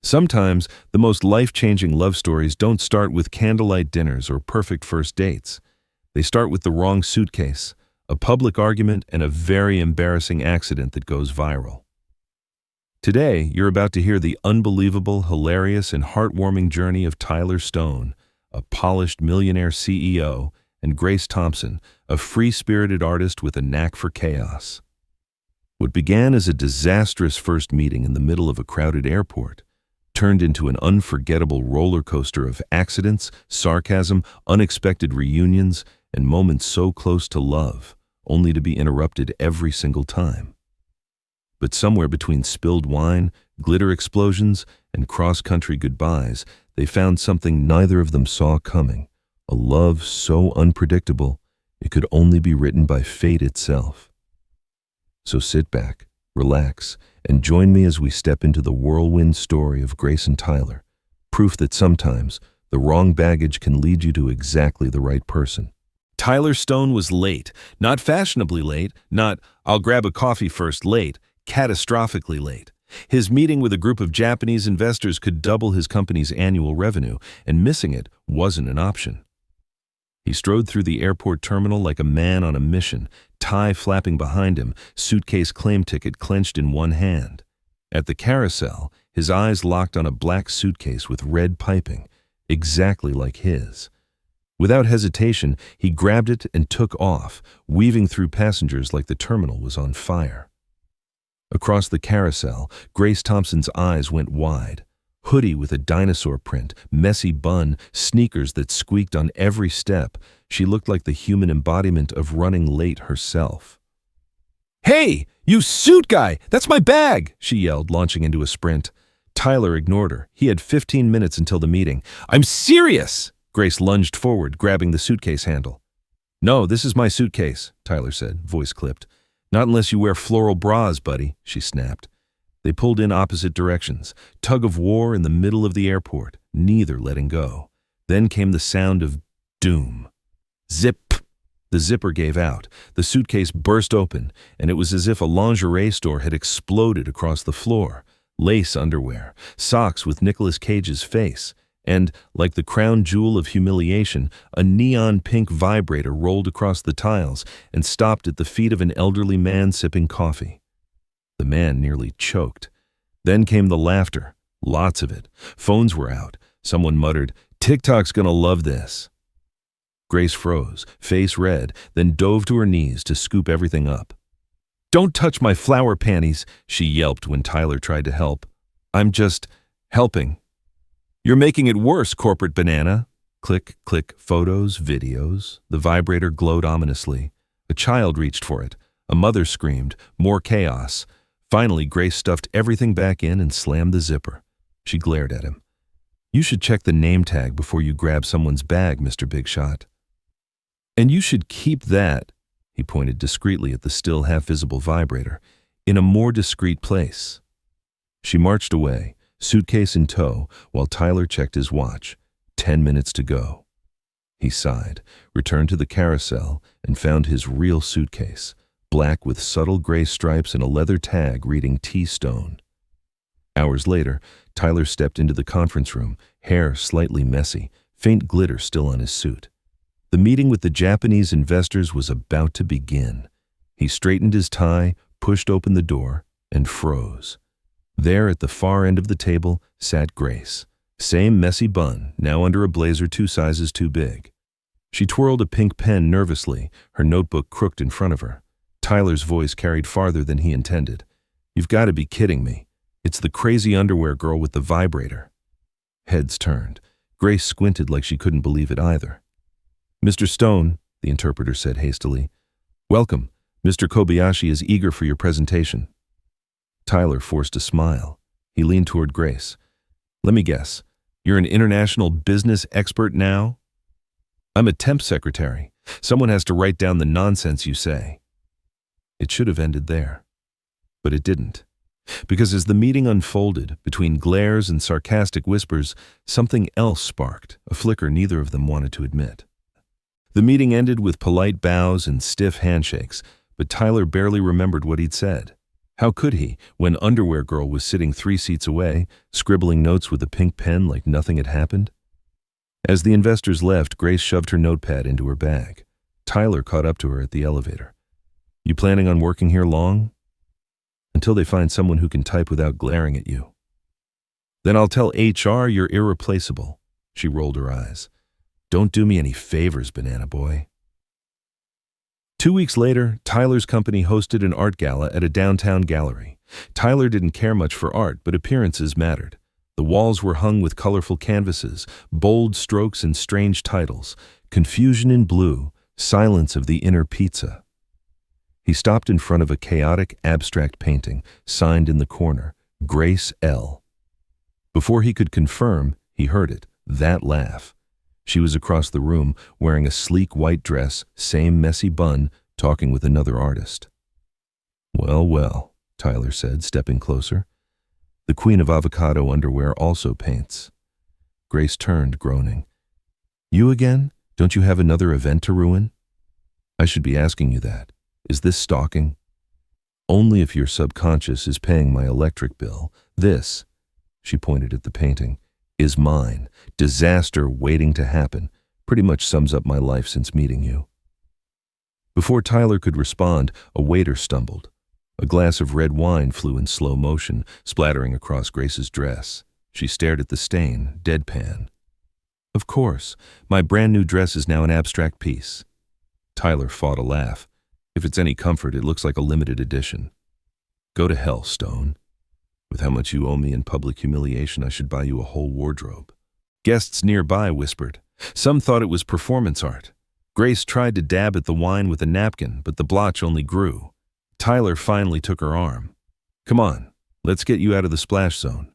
Sometimes, the most life-changing love stories don't start with candlelight dinners or perfect first dates. They start with the wrong suitcase, a public argument, and a very embarrassing accident that goes viral. Today, you're about to hear the unbelievable, hilarious, and heartwarming journey of Tyler Stone, a polished millionaire CEO, and Grace Thompson, a free-spirited artist with a knack for chaos. What began as a disastrous first meeting in the middle of a crowded airport turned into an unforgettable roller coaster of accidents, sarcasm, unexpected reunions, and moments so close to love, only to be interrupted every single time. But somewhere between spilled wine, glitter explosions, and cross-country goodbyes, they found something neither of them saw coming, a love so unpredictable it could only be written by fate itself. So sit back, relax, and join me as we step into the whirlwind story of Grace and Tyler, proof that sometimes the wrong baggage can lead you to exactly the right person. Tyler Stone was late, not fashionably late, not "I'll grab a coffee first" late, catastrophically late. His meeting with a group of Japanese investors could double his company's annual revenue, and missing it wasn't an option. He strode through the airport terminal like a man on a mission, tie flapping behind him, suitcase claim ticket clenched in one hand. At the carousel, his eyes locked on a black suitcase with red piping, exactly like his. Without hesitation, he grabbed it and took off, weaving through passengers like the terminal was on fire. Across the carousel, Grace Thompson's eyes went wide. Hoodie with a dinosaur print, messy bun, sneakers that squeaked on every step, she looked like the human embodiment of running late herself. "Hey, you suit guy! That's my bag!" she yelled, launching into a sprint. Tyler ignored her. He had 15 minutes until the meeting. "I'm serious!" Grace lunged forward, grabbing the suitcase handle. "No, this is my suitcase," Tyler said, voice clipped. "Not unless you wear floral bras, buddy," she snapped. They pulled in opposite directions, tug of war in the middle of the airport, neither letting go. Then came the sound of doom. Zip! The zipper gave out, the suitcase burst open, and it was as if a lingerie store had exploded across the floor. Lace underwear, socks with Nicolas Cage's face, and, like the crown jewel of humiliation, a neon pink vibrator rolled across the tiles and stopped at the feet of an elderly man sipping coffee. The man nearly choked. Then came the laughter, lots of it. Phones were out. Someone muttered, "TikTok's gonna love this." Grace froze, face red, then dove to her knees to scoop everything up. "Don't touch my flower panties," she yelped when Tyler tried to help. "I'm just helping." "You're making it worse, corporate banana." Click, click, photos, videos. The vibrator glowed ominously. A child reached for it. A mother screamed, more chaos. Finally, Grace stuffed everything back in and slammed the zipper. She glared at him. "You should check the name tag before you grab someone's bag, Mr. Big Shot. And you should keep that," he pointed discreetly at the still half-visible vibrator, "in a more discreet place." She marched away, suitcase in tow, while Tyler checked his watch. 10 minutes to go. He sighed, returned to the carousel, and found his real suitcase, black with subtle gray stripes and a leather tag reading T-Stone. Hours later, Tyler stepped into the conference room, hair slightly messy, faint glitter still on his suit. The meeting with the Japanese investors was about to begin. He straightened his tie, pushed open the door, and froze. There at the far end of the table sat Grace. Same messy bun, now under a blazer 2 sizes too big. She twirled a pink pen nervously, her notebook crooked in front of her. Tyler's voice carried farther than he intended. "You've got to be kidding me. It's the crazy underwear girl with the vibrator." Heads turned. Grace squinted like she couldn't believe it either. "Mr. Stone," the interpreter said hastily. "Welcome. Mr. Kobayashi is eager for your presentation." Tyler forced a smile. He leaned toward Grace. "Let me guess. You're an international business expert now?" "I'm a temp secretary. Someone has to write down the nonsense you say." It should have ended there. But it didn't. Because as the meeting unfolded, between glares and sarcastic whispers, something else sparked, a flicker neither of them wanted to admit. The meeting ended with polite bows and stiff handshakes, but Tyler barely remembered what he'd said. How could he, when Underwear Girl was sitting 3 seats away, scribbling notes with a pink pen like nothing had happened? As the investors left, Grace shoved her notepad into her bag. Tyler caught up to her at the elevator. You planning on working here long? Until they find someone who can type without glaring at you. Then I'll tell HR you're irreplaceable. She rolled her eyes. Don't do me any favors, banana boy. 2 weeks later, Tyler's company hosted an art gala at a downtown gallery. Tyler didn't care much for art, but appearances mattered. The walls were hung with colorful canvases, bold strokes and strange titles. Confusion in Blue, Silence of the Inner Pizza. He stopped in front of a chaotic, abstract painting, signed in the corner, Grace L. Before he could confirm, he heard it, that laugh. She was across the room, wearing a sleek white dress, same messy bun, talking with another artist. Well, well, Tyler said, stepping closer. The Queen of Avocado Underwear also paints. Grace turned, groaning. You again? Don't you have another event to ruin? I should be asking you that. Is this stalking? Only if your subconscious is paying my electric bill. This, she pointed at the painting, is mine. Disaster waiting to happen. Pretty much sums up my life since meeting you. Before Tyler could respond, a waiter stumbled. A glass of red wine flew in slow motion, splattering across Grace's dress. She stared at the stain, deadpan. Of course, my brand new dress is now an abstract piece. Tyler fought a laugh. If it's any comfort, it looks like a limited edition. Go to hell, Stone. With how much you owe me in public humiliation, I should buy you a whole wardrobe. Guests nearby whispered. Some thought it was performance art. Grace tried to dab at the wine with a napkin, but the blotch only grew. Tyler finally took her arm. Come on, let's get you out of the splash zone.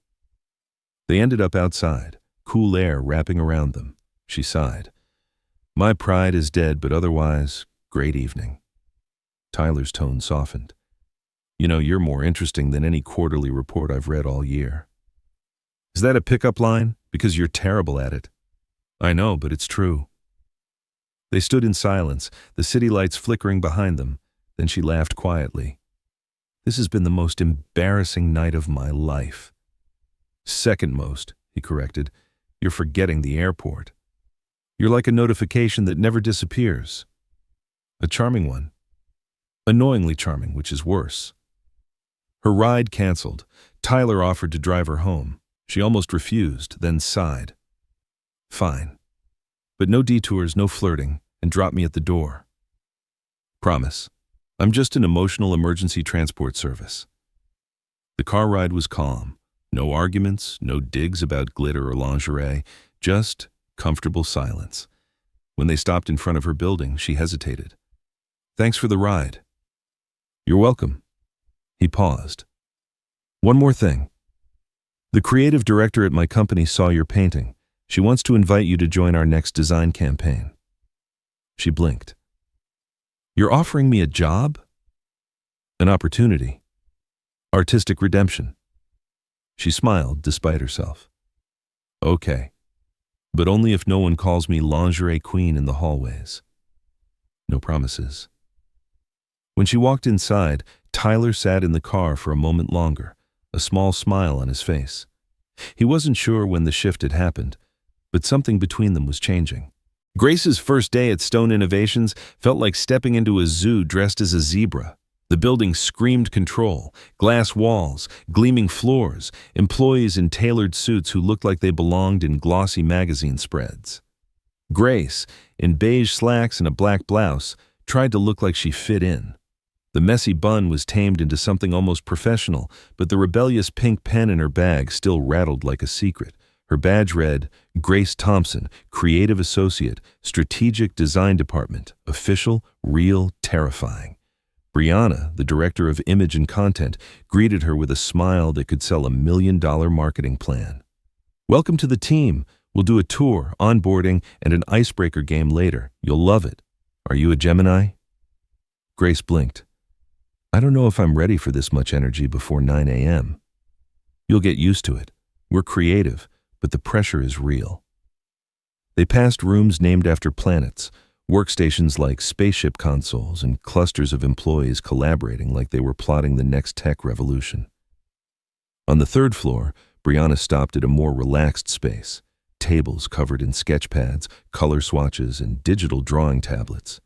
They ended up outside, cool air wrapping around them. She sighed. My pride is dead, but otherwise, great evening. Tyler's tone softened. You know, you're more interesting than any quarterly report I've read all year. Is that a pickup line? Because you're terrible at it. I know, but it's true. They stood in silence, the city lights flickering behind them. Then she laughed quietly. This has been the most embarrassing night of my life. Second most, he corrected. You're forgetting the airport. You're like a notification that never disappears. A charming one. Annoyingly charming, which is worse. Her ride canceled. Tyler offered to drive her home. She almost refused, then sighed. Fine. But no detours, no flirting, and drop me at the door. Promise. I'm just an emotional emergency transport service. The car ride was calm. No arguments, no digs about glitter or lingerie, just comfortable silence. When they stopped in front of her building, she hesitated. Thanks for the ride. You're welcome. He paused. One more thing. The creative director at my company saw your painting. She wants to invite you to join our next design campaign. She blinked. You're offering me a job? An opportunity. Artistic redemption. She smiled despite herself. Okay, but only if no one calls me lingerie queen in the hallways. No promises. When she walked inside, Tyler sat in the car for a moment longer, a small smile on his face. He wasn't sure when the shift had happened, but something between them was changing. Grace's first day at Stone Innovations felt like stepping into a zoo dressed as a zebra. The building screamed control, glass walls, gleaming floors, employees in tailored suits who looked like they belonged in glossy magazine spreads. Grace, in beige slacks and a black blouse, tried to look like she fit in. The messy bun was tamed into something almost professional, but the rebellious pink pen in her bag still rattled like a secret. Her badge read, Grace Thompson, Creative Associate, Strategic Design Department, Official, Real, Terrifying. Brianna, the Director of Image and Content, greeted her with a smile that could sell $1 million marketing plan. Welcome to the team. We'll do a tour, onboarding, and an icebreaker game later. You'll love it. Are you a Gemini? Grace blinked. I don't know if I'm ready for this much energy before 9 a.m. You'll get used to it. We're creative, but the pressure is real. They passed rooms named after planets, Workstations like spaceship consoles and clusters of employees collaborating like they were plotting the next tech revolution. On the third floor, Brianna stopped at a more relaxed space, tables covered in sketch pads, color swatches, and digital drawing tablets.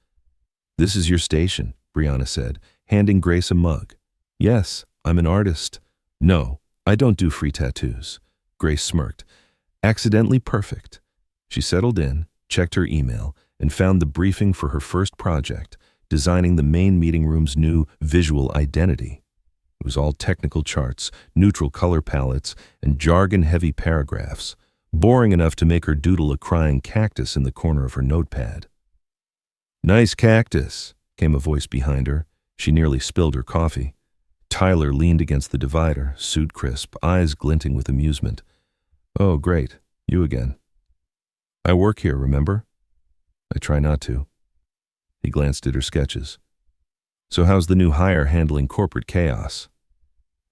"This is your station," Brianna said, handing Grace a mug. "Yes, I'm an artist." "No, I don't do free tattoos." Grace smirked. "Accidentally perfect." She settled in, checked her email, and found the briefing for her first project, designing the main meeting room's new visual identity. It was all technical charts, neutral color palettes, and jargon-heavy paragraphs, boring enough to make her doodle a crying cactus in the corner of her notepad. "Nice cactus," came a voice behind her. She nearly spilled her coffee. Tyler leaned against the divider, suit crisp, eyes glinting with amusement. "Oh, great. You again." "I work here, remember?" "I try not to." He glanced at her sketches. "So how's the new hire handling corporate chaos?"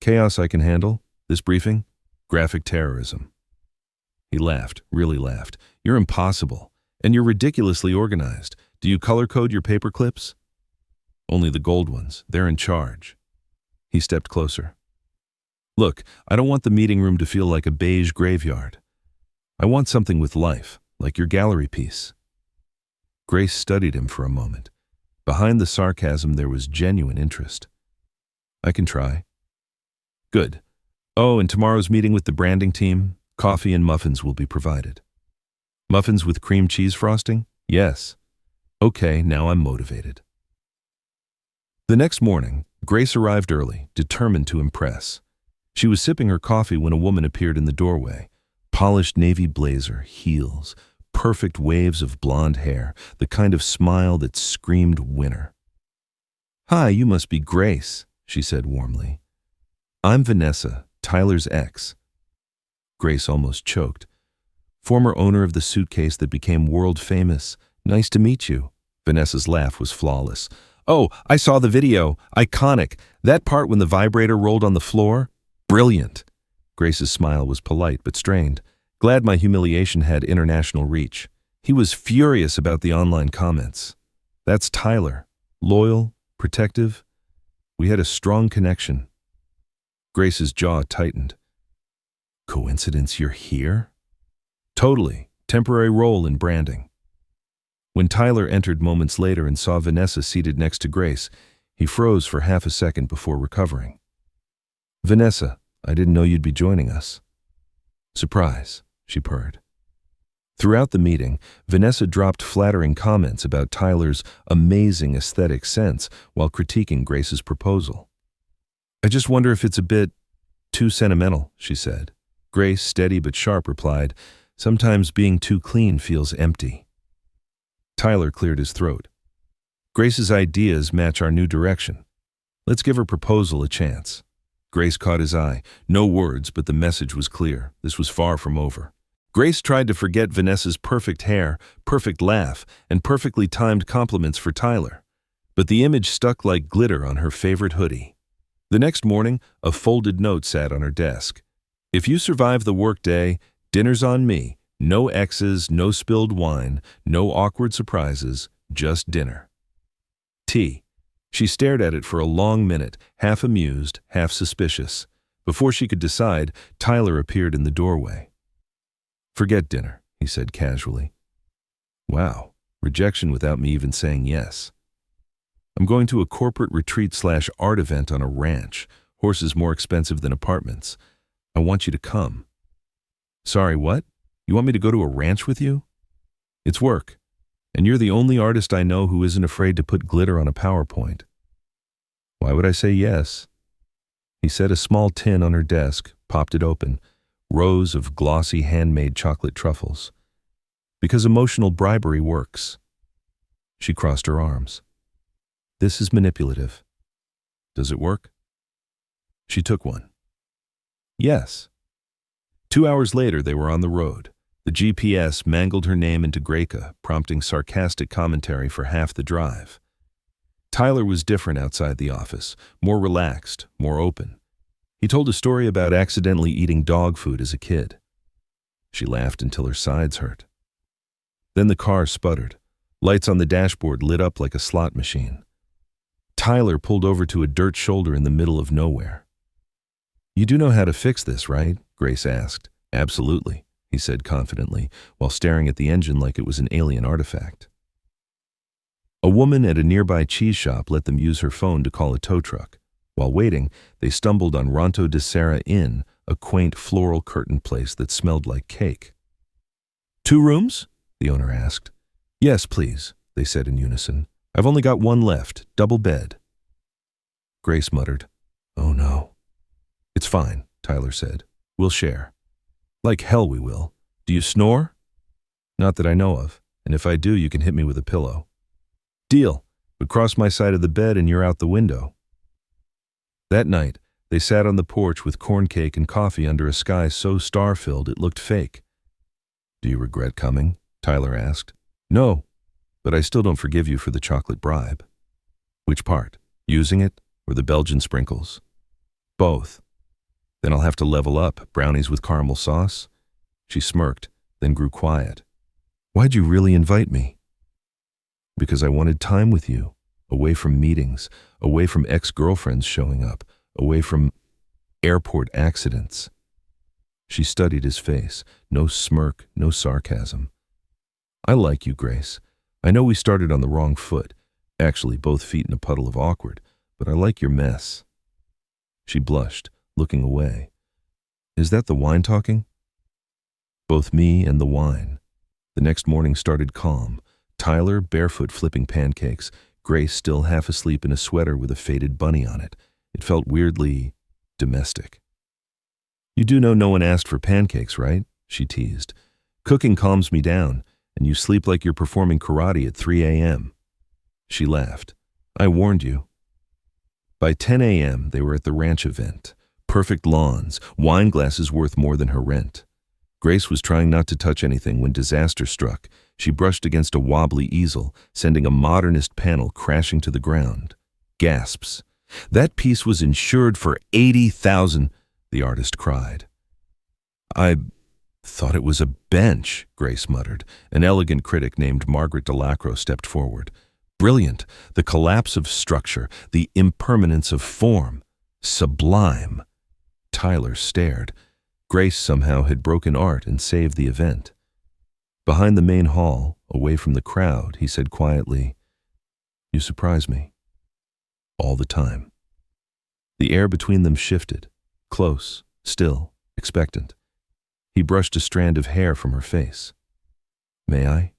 "Chaos I can handle. This briefing? Graphic terrorism." He laughed, really laughed. "You're impossible. And you're ridiculously organized. Do you color code your paper clips?" "Only the gold ones. They're in charge." He stepped closer. "Look, I don't want the meeting room to feel like a beige graveyard. I want something with life, like your gallery piece." Grace studied him for a moment. Behind the sarcasm there was genuine interest. "I can try." "Good. Oh, and tomorrow's meeting with the branding team, coffee and muffins will be provided." "Muffins with cream cheese frosting?" "Yes." "Okay, now I'm motivated." The next morning, Grace arrived early, determined to impress. She was sipping her coffee when a woman appeared in the doorway. Polished navy blazer, heels, perfect waves of blonde hair, the kind of smile that screamed winner. "Hi, you must be Grace," she said warmly. "I'm Vanessa, Tyler's ex." Grace almost choked. "Former owner of the Suitcase that became world famous. Nice to meet you." Vanessa's laugh was flawless. "Oh, I saw the video. Iconic. That part when the vibrator rolled on the floor? Brilliant." Grace's smile was polite but strained. "Glad my humiliation had international reach." He was furious about the online comments. "That's Tyler. Loyal, protective. We had a strong connection." Grace's jaw tightened. "Coincidence you're here?" "Totally. Temporary role in branding." When Tyler entered moments later and saw Vanessa seated next to Grace, he froze for half a second before recovering. "Vanessa, I didn't know you'd be joining us." "Surprise," she purred. Throughout the meeting, Vanessa dropped flattering comments about Tyler's amazing aesthetic sense while critiquing Grace's proposal. "I just wonder if it's a bit too sentimental," she said. Grace, steady but sharp, replied, "Sometimes being too clean feels empty." Tyler cleared his throat. "Grace's ideas match our new direction. Let's give her proposal a chance." Grace caught his eye. No words, but the message was clear. This was far from over. Grace tried to forget Vanessa's perfect hair, perfect laugh, and perfectly timed compliments for Tyler. But the image stuck like glitter on her favorite hoodie. The next morning, a folded note sat on her desk. "If you survive the workday, dinner's on me. No exes, no spilled wine, no awkward surprises, just dinner. Tea." She stared at it for a long minute, half amused, half suspicious. Before she could decide, Tyler appeared in the doorway. "Forget dinner," he said casually. Wow, rejection without me even saying yes. "I'm going to a corporate retreat/art event on a ranch. Horses more expensive than apartments. I want you to come." "Sorry, what? You want me to go to a ranch with you?" "It's work. And you're the only artist I know who isn't afraid to put glitter on a PowerPoint." "Why would I say yes?" He set a small tin on her desk, popped it open. Rows of glossy handmade chocolate truffles. "Because emotional bribery works." She crossed her arms. "This is manipulative." "Does it work?" She took one. "Yes." 2 hours later, they were on the road. The GPS mangled her name into Greca, prompting sarcastic commentary for half the drive. Tyler was different outside the office, more relaxed, more open. He told a story about accidentally eating dog food as a kid. She laughed until her sides hurt. Then the car sputtered. Lights on the dashboard lit up like a slot machine. Tyler pulled over to a dirt shoulder in the middle of nowhere. "You do know how to fix this, right?" Grace asked. "Absolutely," he said confidently, while staring at the engine like it was an alien artifact. A woman at a nearby cheese shop let them use her phone to call a tow truck. While waiting, they stumbled on Ranto de Serra Inn, a quaint floral curtain place that smelled like cake. "2 rooms?" the owner asked. "Yes, please," they said in unison. "I've only got one left, double bed." Grace muttered, "Oh no." "It's fine," Tyler said. "We'll share." "Like hell we will. Do you snore?" "Not that I know of, and if I do, you can hit me with a pillow." "Deal, but cross my side of the bed and you're out the window." That night, they sat on the porch with corn cake and coffee under a sky so star-filled it looked fake. "Do you regret coming?" Tyler asked. "No, but I still don't forgive you for the chocolate bribe." "Which part? Using it or the Belgian sprinkles?" "Both." "Then I'll have to level up, brownies with caramel sauce." She smirked, then grew quiet. "Why'd you really invite me?" "Because I wanted time with you, away from meetings, away from ex-girlfriends showing up, away from airport accidents." She studied his face, no smirk, no sarcasm. "I like you, Grace. I know we started on the wrong foot, actually both feet in a puddle of awkward, but I like your mess." She blushed, looking away. "Is that the wine talking?" "Both me and the wine." The next morning started calm. Tyler barefoot flipping pancakes, Grace still half asleep in a sweater with a faded bunny on it. It felt weirdly domestic. "You do know no one asked for pancakes, right?" she teased. "Cooking calms me down, and you sleep like you're performing karate at 3 a.m. She laughed. "I warned you." By 10 a.m., they were at the ranch event. Perfect lawns, wine glasses worth more than her rent. Grace was trying not to touch anything when disaster struck. She brushed against a wobbly easel, sending a modernist panel crashing to the ground. Gasps. "That piece was insured for $80,000, the artist cried. "I thought it was a bench," Grace muttered. An elegant critic named Margaret Delacroix stepped forward. "Brilliant. The collapse of structure, the impermanence of form. Sublime." Tyler stared. Grace somehow had broken art and saved the event. Behind the main hall, away from the crowd, he said quietly, "You surprise me. All the time." The air between them shifted, close, still, expectant. He brushed a strand of hair from her face. "May I?"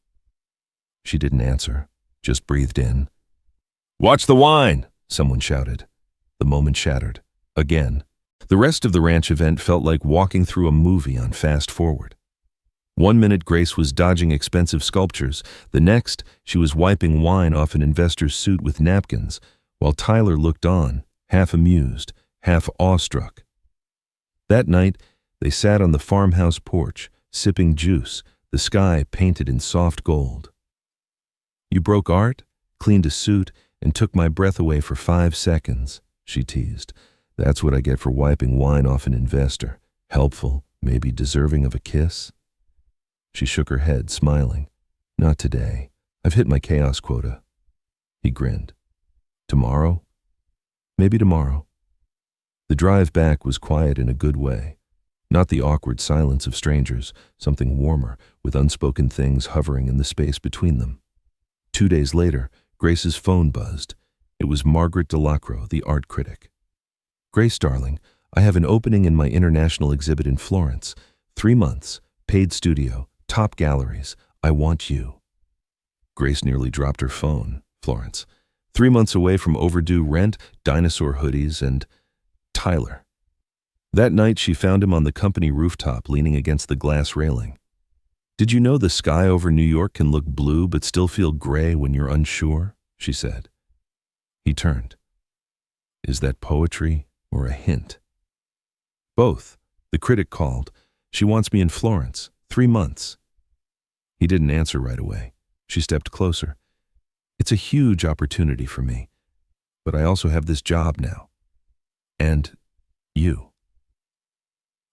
She didn't answer, just breathed in. "Watch the wine!" someone shouted. The moment shattered. Again. The rest of the ranch event felt like walking through a movie on fast forward. 1 minute Grace was dodging expensive sculptures. The next, she was wiping wine off an investor's suit with napkins, while Tyler looked on, half amused, half awestruck. That night, they sat on the farmhouse porch, sipping juice, the sky painted in soft gold. "You broke art, cleaned a suit, and took my breath away for 5 seconds, she teased. "That's what I get for wiping wine off an investor. Helpful, maybe deserving of a kiss." She shook her head, smiling. "Not today. I've hit my chaos quota." He grinned. "Tomorrow?" "Maybe tomorrow." The drive back was quiet in a good way. Not the awkward silence of strangers, something warmer, with unspoken things hovering in the space between them. 2 days later, Grace's phone buzzed. It was Margaret Delacroix, the art critic. "Grace, darling, I have an opening in my international exhibit in Florence. 3 months, paid studio, top galleries. I want you." Grace nearly dropped her phone. Florence. 3 months away from overdue rent, dinosaur hoodies, and Tyler. That night, she found him on the company rooftop leaning against the glass railing. "Did you know the sky over New York can look blue but still feel gray when you're unsure?" she said. He turned. "Is that poetry or a hint?" "Both." The critic called. "She wants me in Florence. 3 months." He didn't answer right away. She stepped closer. "It's a huge opportunity for me, but I also have this job now. And you.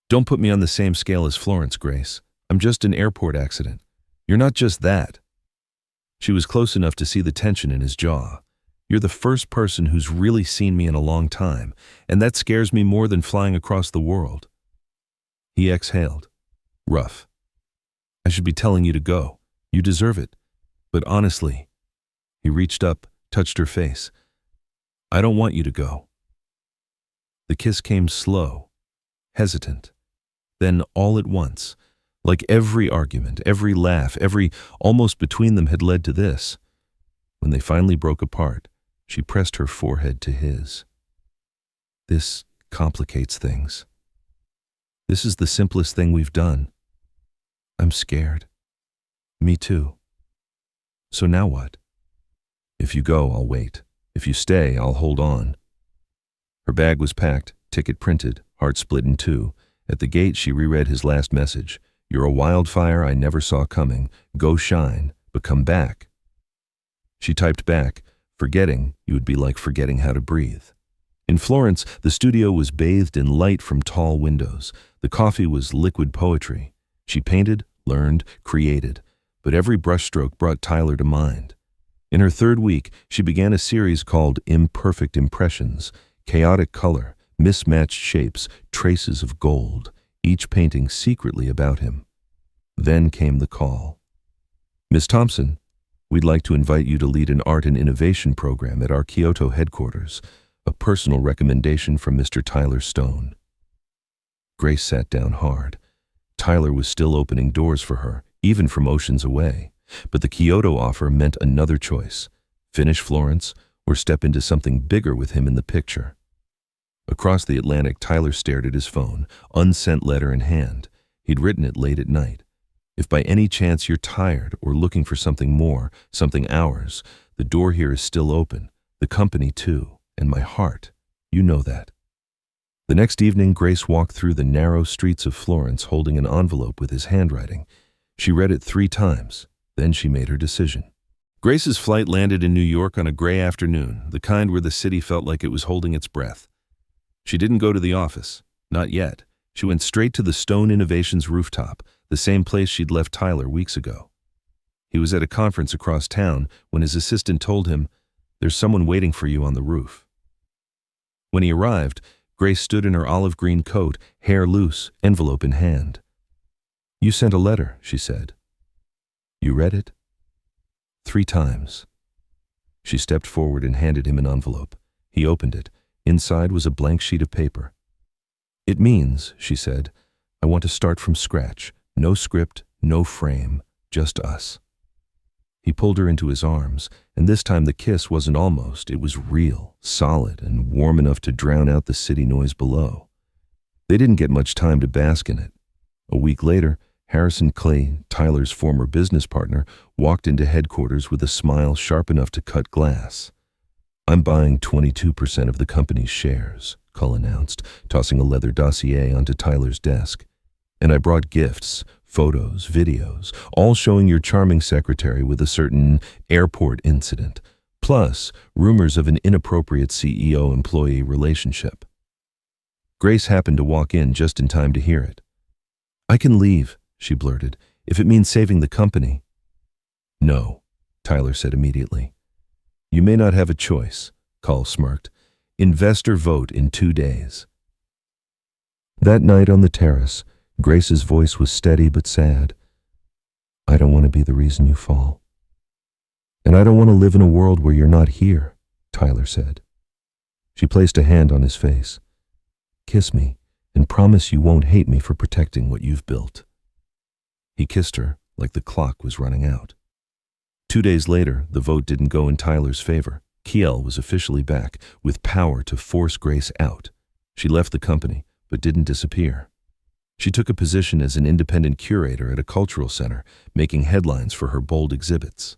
Don't put me on the same scale as Florence, Grace. I'm just an airport accident. You're not just that." She was close enough to see the tension in his jaw. "You're the first person who's really seen me in a long time, and that scares me more than flying across the world." He exhaled. "Rough. I should be telling you to go. You deserve it. But honestly," he reached up, touched her face, "I don't want you to go." The kiss came slow, hesitant. Then all at once, like every argument, every laugh, every almost between them had led to this. When they finally broke apart, she pressed her forehead to his. "This complicates things. This is the simplest thing we've done. I'm scared." "Me too. So now what?" "If you go, I'll wait. If you stay, I'll hold on." Her bag was packed, ticket printed, heart split in two. At the gate, she reread his last message. "You're a wildfire I never saw coming. Go shine, but come back." She typed back, "Forgetting you would be like forgetting how to breathe." In Florence, the studio was bathed in light from tall windows. The coffee was liquid poetry. She painted, learned, created, but every brushstroke brought Tyler to mind. In her third week, she began a series called Imperfect Impressions, chaotic color, mismatched shapes, traces of gold, each painting secretly about him. Then came the call. "Miss Thompson, we'd like to invite you to lead an art and innovation program at our Kyoto headquarters, a personal recommendation from Mr. Tyler Stone." Grace sat down hard. Tyler was still opening doors for her, even from oceans away. But the Kyoto offer meant another choice: finish Florence or step into something bigger with him in the picture. Across the Atlantic, Tyler stared at his phone, unsent letter in hand. He'd written it late at night. "If by any chance you're tired or looking for something more, something ours, the door here is still open, the company too, and my heart. You know that." The next evening, Grace walked through the narrow streets of Florence holding an envelope with his handwriting. She read it 3 times. Then she made her decision. Grace's flight landed in New York on a gray afternoon, the kind where the city felt like it was holding its breath. She didn't go to the office. Not yet. She went straight to the Stone Innovations rooftop, the same place she'd left Tyler weeks ago. He was at a conference across town when his assistant told him, "There's someone waiting for you on the roof." When he arrived, Grace stood in her olive green coat, hair loose, envelope in hand. "You sent a letter," she said. "You read it?" 3 times. She stepped forward and handed him an envelope. He opened it. Inside was a blank sheet of paper. "It means," she said, "I want to start from scratch. No script, no frame, just us." He pulled her into his arms, and this time the kiss wasn't almost, it was real, solid, and warm enough to drown out the city noise below. They didn't get much time to bask in it. A week later, Harrison Clay, Tyler's former business partner, walked into headquarters with a smile sharp enough to cut glass. "I'm buying 22% of the company's shares," Cull announced, tossing a leather dossier onto Tyler's desk. "And I brought gifts, photos, videos, all showing your charming secretary with a certain airport incident, plus rumors of an inappropriate CEO-employee relationship." Grace happened to walk in just in time to hear it. "I can leave," she blurted, "if it means saving the company." "No," Tyler said immediately. "You may not have a choice," Cull smirked. "Investor vote in 2 days." That night on the terrace, Grace's voice was steady but sad. "I don't want to be the reason you fall. And I don't want to live in a world where you're not here," Tyler said. She placed a hand on his face. "Kiss me and promise you won't hate me for protecting what you've built." He kissed her like the clock was running out. 2 days later, the vote didn't go in Tyler's favor. Kiel was officially back, with power to force Grace out. She left the company, but didn't disappear. She took a position as an independent curator at a cultural center, making headlines for her bold exhibits.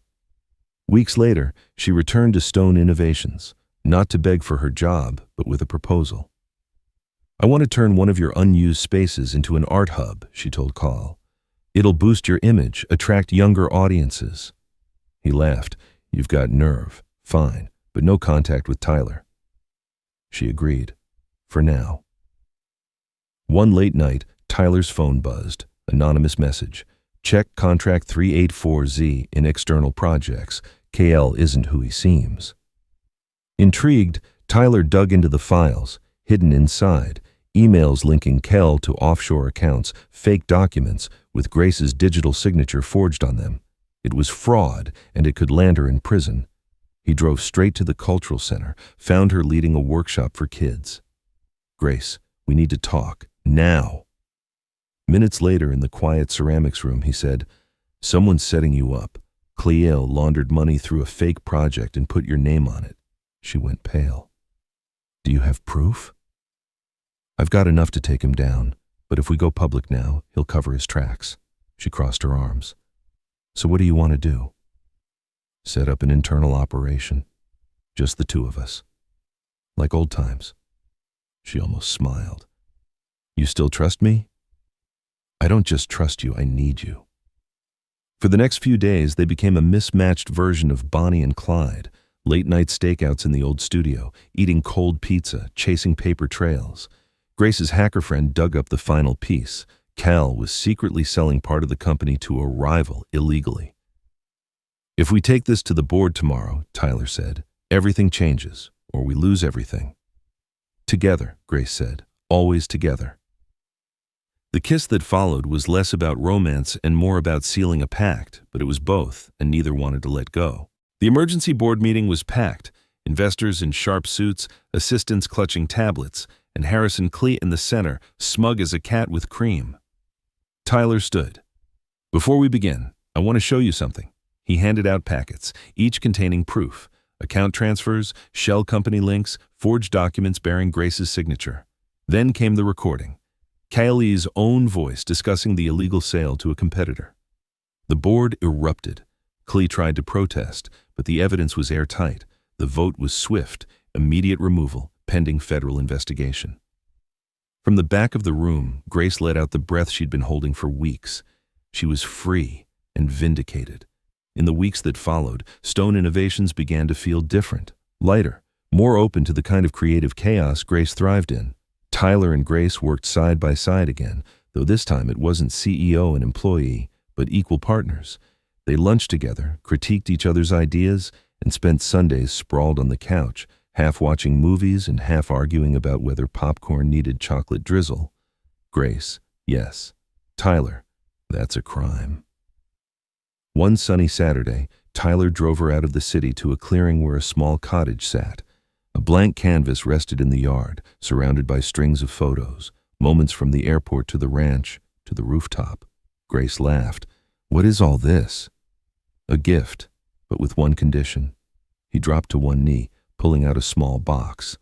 Weeks later, she returned to Stone Innovations, not to beg for her job, but with a proposal. "I want to turn one of your unused spaces into an art hub," she told Cull. "It'll boost your image, attract younger audiences." He laughed. "You've got nerve. Fine, but no contact with Tyler." She agreed. For now. One late night, Tyler's phone buzzed. Anonymous message. Check contract 384Z in external projects. KL isn't who he seems. Intrigued, Tyler dug into the files, hidden inside, emails linking Kel to offshore accounts, fake documents with Grace's digital signature forged on them. It was fraud, and it could land her in prison. He drove straight to the cultural center, found her leading a workshop for kids. Grace, we need to talk, now. Minutes later in the quiet ceramics room, he said, someone's setting you up. Cleo laundered money through a fake project and put your name on it. She went pale. Do you have proof? I've got enough to take him down, but if we go public now, he'll cover his tracks. She crossed her arms. So what do you want to do? Set up an internal operation. Just the two of us. Like old times. She almost smiled. You still trust me? I don't just trust you, I need you. For the next few days, they became a mismatched version of Bonnie and Clyde, late-night stakeouts in the old studio, eating cold pizza, chasing paper trails. Grace's hacker friend dug up the final piece. Cal was secretly selling part of the company to a rival illegally. If we take this to the board tomorrow, Tyler said, everything changes, or we lose everything. Together, Grace said, always together. The kiss that followed was less about romance and more about sealing a pact, but it was both, and neither wanted to let go. The emergency board meeting was packed, investors in sharp suits, assistants clutching tablets, and Harrison Clee in the center, smug as a cat with cream. Tyler stood. Before we begin, I want to show you something. He handed out packets, each containing proof, account transfers, shell company links, forged documents bearing Grace's signature. Then came the recording. Kylie's own voice discussing the illegal sale to a competitor. The board erupted. Clee tried to protest, but the evidence was airtight. The vote was swift, immediate removal, pending federal investigation. From the back of the room, Grace let out the breath she'd been holding for weeks. She was free and vindicated. In the weeks that followed, Stone Innovations began to feel different, lighter, more open to the kind of creative chaos Grace thrived in. Tyler and Grace worked side by side again, though this time it wasn't CEO and employee, but equal partners. They lunched together, critiqued each other's ideas, and spent Sundays sprawled on the couch, half watching movies and half arguing about whether popcorn needed chocolate drizzle. Grace, yes. Tyler, that's a crime. One sunny Saturday, Tyler drove her out of the city to a clearing where a small cottage sat. A blank canvas rested in the yard, surrounded by strings of photos, moments from the airport to the ranch, to the rooftop. Grace laughed. What is all this? A gift, but with one condition. He dropped to one knee, pulling out a small box.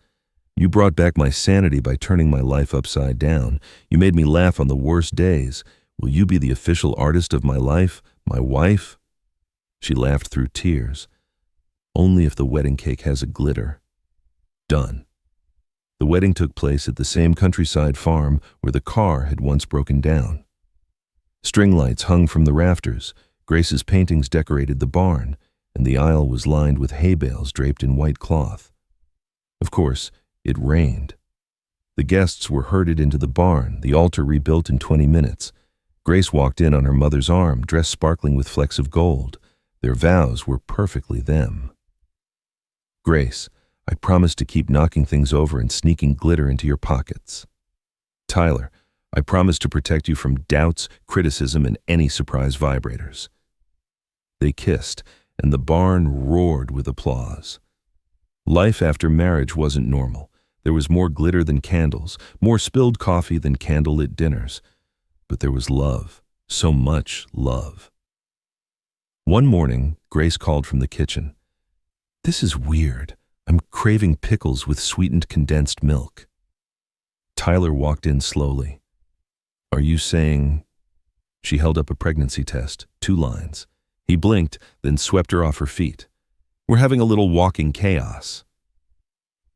You brought back my sanity by turning my life upside down. You made me laugh on the worst days. Will you be the official artist of my life, my wife? She laughed through tears. Only if the wedding cake has a glitter. Done. The wedding took place at the same countryside farm where the car had once broken down. String lights hung from the rafters, Grace's paintings decorated the barn, and the aisle was lined with hay bales draped in white cloth. Of course, it rained. The guests were herded into the barn, the altar rebuilt in 20 minutes. Grace walked in on her mother's arm, dressed sparkling with flecks of gold. Their vows were perfectly them. Grace, I promise to keep knocking things over and sneaking glitter into your pockets. Tyler, I promise to protect you from doubts, criticism, and any surprise vibrators. They kissed, and the barn roared with applause. Life after marriage wasn't normal. There was more glitter than candles, more spilled coffee than candlelit dinners. But there was love, so much love. One morning, Grace called from the kitchen. This is weird. I'm craving pickles with sweetened condensed milk. Tyler walked in slowly. Are you saying? She held up a pregnancy test, 2 lines. He blinked, then swept her off her feet. We're having a little walking chaos.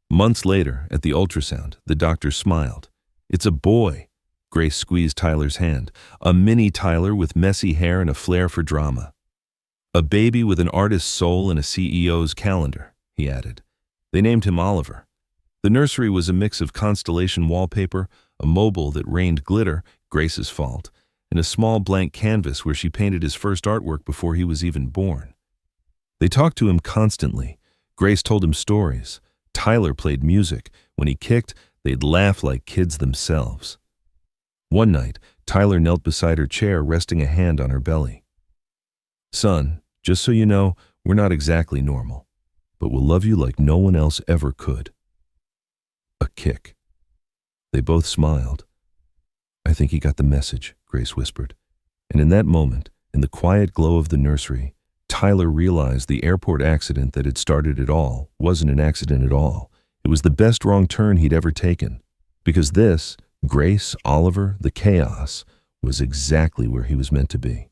Months later, at the ultrasound, the doctor smiled. It's a boy. Grace squeezed Tyler's hand. A mini Tyler with messy hair and a flair for drama. A baby with an artist's soul and a CEO's calendar, he added. They named him Oliver. The nursery was a mix of constellation wallpaper, a mobile that rained glitter, Grace's fault, and a small blank canvas where she painted his first artwork before he was even born. They talked to him constantly. Grace told him stories. Tyler played music. When he kicked, they'd laugh like kids themselves. One night, Tyler knelt beside her chair, resting a hand on her belly. "Son, just so you know, we're not exactly normal, but we'll love you like no one else ever could." A kick. They both smiled. "I think he got the message," Grace whispered. And in that moment, in the quiet glow of the nursery, Tyler realized the airport accident that had started it all wasn't an accident at all. It was the best wrong turn he'd ever taken. Because this, Grace, Oliver, the chaos, was exactly where he was meant to be.